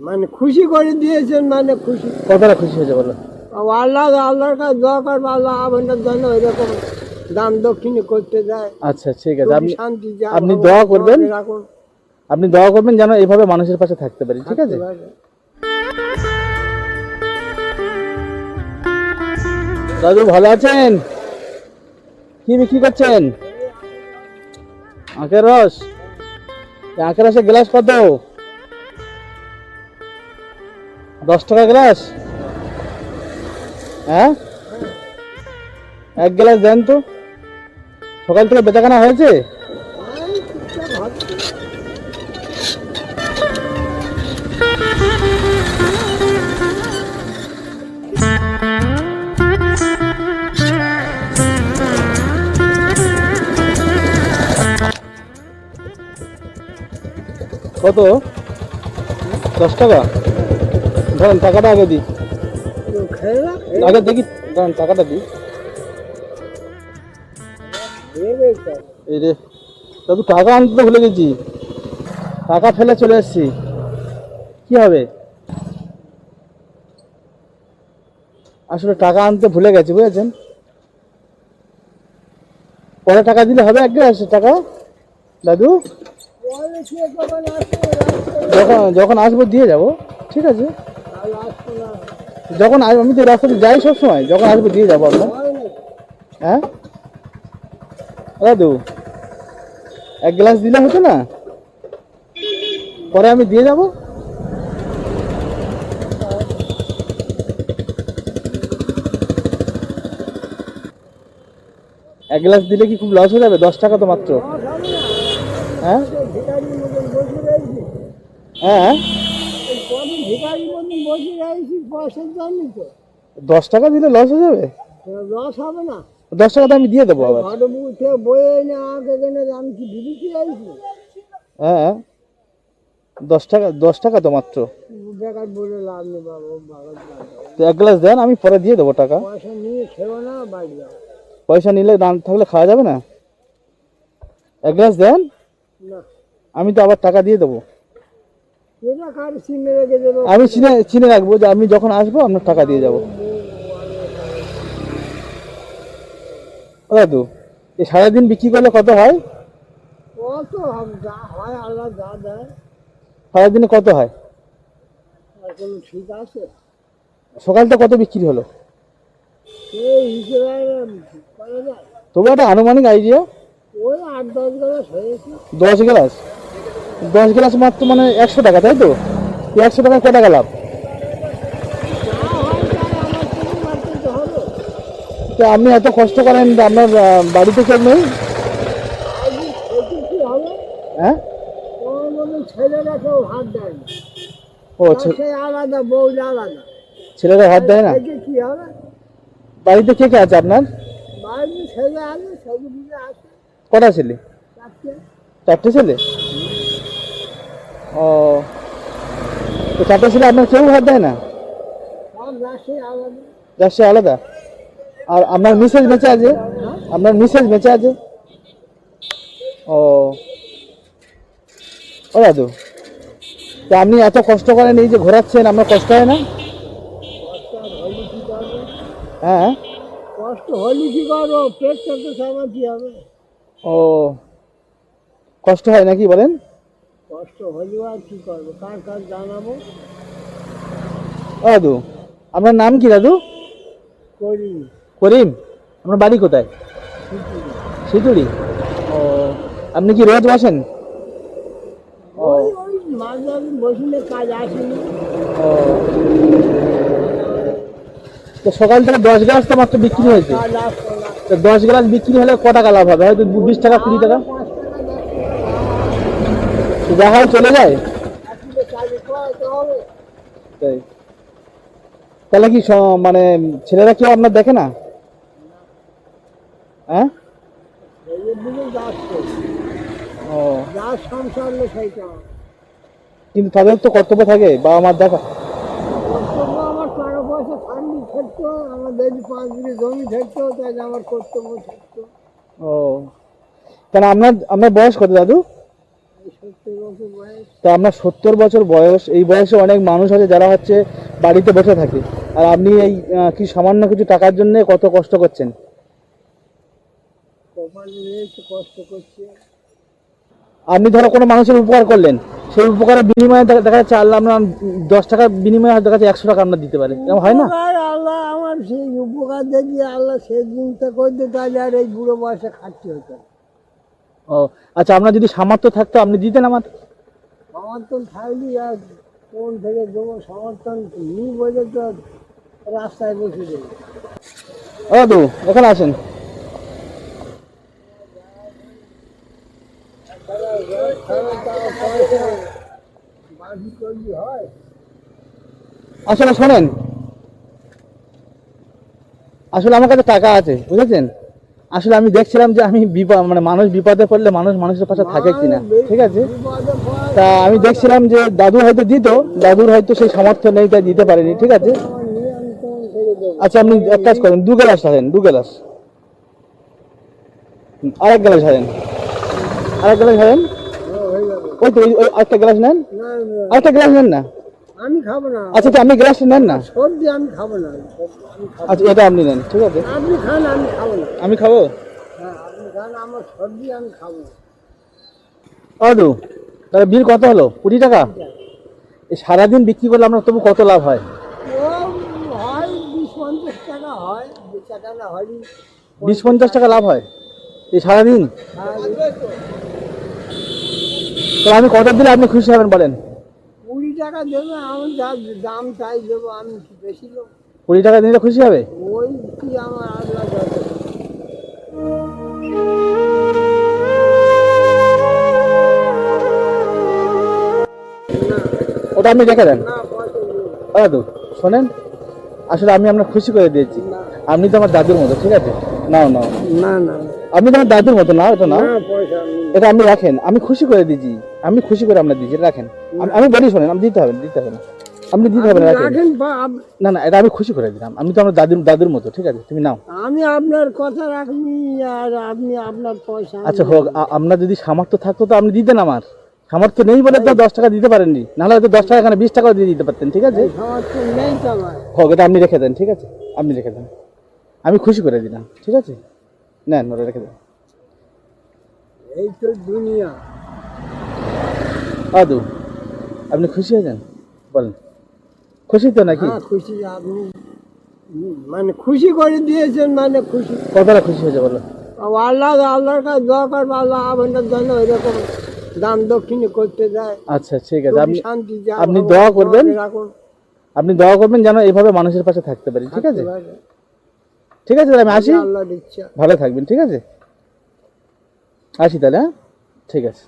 মানে খুশি করে দিয়েছেন, মানে খুশি। কতটা খুশি হয়েছে বলো? আল্লাহর কাছে দোয়া করবো, আল্লাহ আপনার জন্য ওইরকম দান দক্ষিণে করতে যায়। আচ্ছা ঠিক আছে, আপনি শান্তি আপনি দোয়া করবেন, আপনি দোয়া করবেন যেন এইভাবে মানুষের পাশে থাকতে পারি, ঠিক আছে? দাদু ভালো আছেন? কি বিক্রি করছেন? আখের রস? আখের রসের গ্লাস কত? 10 টাকা গ্লাস? হ্যাঁ, এক গ্লাস দেন তো। সকাল থেকে বেচাকেনা হয়েছে? কত? 10 টাকা? ধরেন টাকাটা আগে দিই, আগে দেখি, ধরেন টাকাটা দিই। এই রে দাদু, টাকা আনতে তো ভুলে গেছি, টাকা ফেলে চলে এসেছি, কি হবে? আসলে টাকা আনতে ভুলে গেছি, বুঝেছেন? পরে টাকা দিলে হবে, এক গ্লাস টাকা দাদু? যখন যখন আসবো দিয়ে যাব, ঠিক আছে? যখন আমি তো রাস্তাতে যাই সব সময়, যখন আসবো দিয়ে যাবো আপনার। হ্যাঁ দাদু, এক গ্লাস দিলে হতো না? পরে আমি দিয়ে যাব। এক গ্লাস দিলে কি খুব লস হয়ে যাবে? 10 টাকা তো মাত্র। হ্যাঁ হ্যাঁ, 10 টাকা দিলে লস হয়ে যাবে? লস হবে না, 10 টাকা তো আমি দিয়ে দেবো আবার। হ্যাঁ, 10 টাকা তো মাত্র। তো এক গ্লাস দেন, আমি পরে দিয়ে দেবো টাকা। পয়সা নিলে দাম থাকলে খাওয়া যাবে না? এক গ্লাস দেন, আমি তো আবার টাকা দিয়ে দেবো। আমি চিনে রাখবো যে আমি যখন আসবো আপনার টাকা দিয়ে যাবো। ও দাদু, এই সারাদিন বিক্রি করলে কত হয়? সারাদিনে কত হয়? ঠিক আছে, সকালটা কত বিক্রি হলো? তবু একটা আনুমানিক আইডিয়া। ওই 8-10 গ্লাস হয়েছে। 10 গ্লাস? 10 গ্লাস মাত্র মানে 100 টাকা, তাই তো? 100 টাকা কত টাকা লাভ? তো আপনি এত কষ্ট করেন, আপনার বাড়িতে কেউ নেই? হ্যাঁ, ছেলেরা কেউ হাত দেয় না। ও আলাদা, বউ আলাদা, ছেলেরা হাত দেয় না? কি হবে? বাড়িতে কে কে আছে আপনার? বাড়িতে ছেলে আছে, ছেলে আছে। কটা ছেলে? 4টে ছেলে? ও, তো 4টে ছেলে, আপনার কেউ হাত দেয় না? যাচ্ছে আলাদা। আর আপনার মিসেস বেঁচে আছে? আপনার মিসেস বেঁচে আছে? ও ও দাদু, তো আপনি এত কষ্ট করেন, এই যে ঘোরাচ্ছেন, আপনার কষ্ট হয় না? হ্যাঁ, কষ্ট হলে কি করবো, পেটটা তো সামাতি হবে। ও, কষ্ট হয় নাকি বলেন? কষ্ট হলেও আর কি করবো, কার কাজ জানাবো। ও দাদু, আপনার নাম কি দাদু? করিম। করিম? আপনার বাড়ি কোথায়? সিতুড়ি? ও, আপনি কি রোজ বসেন? ও, মাঝে বসলে কাজ আসেনি। ও, তো সকাল থেকে 10 গ্লাস তো মাত্র বিক্রি হয়েছে। তো 10 গ্লাস বিক্রি হলে ক টাকা লাভ হবে? হয়তো 20 টাকা, 20 টাকা, যা হয় চলে যায়। তাই? তাহলে কি মানে ছেলেরা কেউ আপনার দেখে না? হ্যাঁ, ও, কিন্তু তাদের তো কর্তব্য থাকে, বাবা মার দেখা। আমার টাকা পয়সা থাকলে থাকতো, আমার যদি 5 বিঘে জমি থাকতো, তাহলে আমার কর্তব্য থাকতো। ও, কেন আপনার আপনার বয়স কত দাদু? 70 বছর বয়স। তো আপনার 70 বছর বয়স, এই বয়সে অনেক মানুষ আছে যারা হচ্ছে বাড়িতে বসে থাকে, আর আপনি এই কি সামান্য কিছু টাকার জন্য কত কষ্ট করছেন। কপালে রয়েছে, কষ্ট করছে। আপনি ধরো কোনো মানুষের উপকার করলেন, সেই উপকারের বিনিময়ে দেখা যাচ্ছে আল্লাহ আপনার 10 টাকার বিনিময়ে হয়তো দেখা যাচ্ছে 100 টাকা আপনার দিতে পারে, এরকম হয় না? উপকার আল্লাহ আমার সেই উপকার দেখি আল্লাহ সেই জিনিসটা করতে, তাহলে আর এই বুড়ো বয়সে খাটতে হতো না। ও আচ্ছা, আপনার যদি সামর্থ্য থাকতো আপনি দিতেন আমার। সমর্থন থাকলি আর কোন থেকে দেবো, সমর্থন নিই বলে তো রাস্তায় বসে দেবো। ও দু, এখানে আসেন। বাকি করলি হয়। আসলে শোনেন, আসলে আমার কাছে টাকা আছে বুঝেছেন। আসলে আমি দেখছিলাম যে আমি মানে মানুষ বিপদে পড়লে মানুষ মানুষের পাশে থাকে কিনা, ঠিক আছে। তা আমি দেখছিলাম যে দাদু হয়তো দিত, দাদুর হয়তো সেই সামর্থ্য নেই তাই দিতে পারেনি, ঠিক আছে। আচ্ছা আপনি এক কাজ করেন, 2 গ্লাস খাবেন, 2 গ্লাস, আরেক গ্লাস খাবেন, আরেক গ্লাস খাবেন। ওই তো ওই আরেকটা গ্লাস নেন, না, আরেকটা গ্লাস নেন না। আমি খাবো না। আচ্ছা আচ্ছা, আপনি গ্লাসটা নেন না। সবজি আমি খাবো না, আমি খাবো। আচ্ছা এটা আপনি নেন, ঠিক আছে। আপনি খান, আমি খাবো না। আমি খাবো। হ্যাঁ আপনি খান, আমার সবজি আমি খাবো না। দাদু তাহলে বিল কত হলো? 20 টাকা। এই সারাদিন বিক্রি করলে আপনার তবু কত লাভ হয়? ও হয় 20-50 টাকা হয়, 2 টাকা না হয়। 20-50 টাকা লাভ হয় এই সারাদিন। তাহলে আমি কত দিলে আপনি খুশি হবেন বলেন? 20 টাকা দেবে, আমি যা দাম চাই দেবো, আমি কি বেশি দেবো? 20 টাকা দিলে খুশি হবে? ওই কি আমার আল্লাহ যাবে। ওটা আপনি রেখে দেন। না পয়সা নেই। দাদু শোনেন, আসলে আমি আপনার খুশি করে দিয়েছি। না আপনি তো আমার দাদুর মতো, ঠিক আছে। নাও নাও, না না আপনি তো আমার দাদুর মতো, নাও এটা নাও। না, পয়সা নেই। এটা আপনি রাখেন, আমি খুশি করে দিয়েছি, আমি খুশি করে আপনার দিয়েছি, এটা রাখেন। আমি বলি শোনেন, আমি দিতে হবে না, দিতে হবে না, আপনি দিতে হবে না, রাখেন। রাখেন না না, এটা আমি খুশি করে দিলাম, আমি তো আমার দাদুর মতো, ঠিক আছে, তুমি নাও। আমি আপনার কথা রাখনি, আর আপনি আপনার পয়সা। আচ্ছা হোক, আপনার যদি সামর্থ্য থাকতো তো আপনি দিতেন, আমার সামর্থ্য নেই বলে তো 10 টাকা দিতে পারেননি, নাহলে হয়তো 10 টাকা এখানে 20 টাকাও দিয়ে দিতে পারতেন, ঠিক আছে। সমর্থন নেই তো আমার। হোক, এটা আপনি রেখে দেন, ঠিক আছে, আপনি রেখে দেন, আমি খুশি করে দিলাম, ঠিক আছে। নেন ওটা রেখে দেন। এই তো দুনিয়া। দাদু আপনি খুশি হয়েছেন বলেন? খুশি তো নাকি? হ্যাঁ খুশি, আপনি মানে খুশি করে দিয়েছেন, মানে খুশি। কতটা খুশি হয়েছে বলো? আল্লাহর কাছে দোয়া করবো, আল্লাহ আপনার জন্য এরকম দান দক্ষিণে করতে যায়। আচ্ছা ঠিক আছে, আপনি শান্তি যায়, আপনি দোয়া করবেন, রাখুন। আপনি দোয়া করবেন যেন এইভাবে মানুষের পাশে থাকতে পারি, ঠিক আছে। ঠিক আছে তাহলে আমি আসি, আল্লাহর ইচ্ছা। ভালো থাকবেন, ঠিক আছে, আসি তাহলে, হ্যাঁ ঠিক আছে।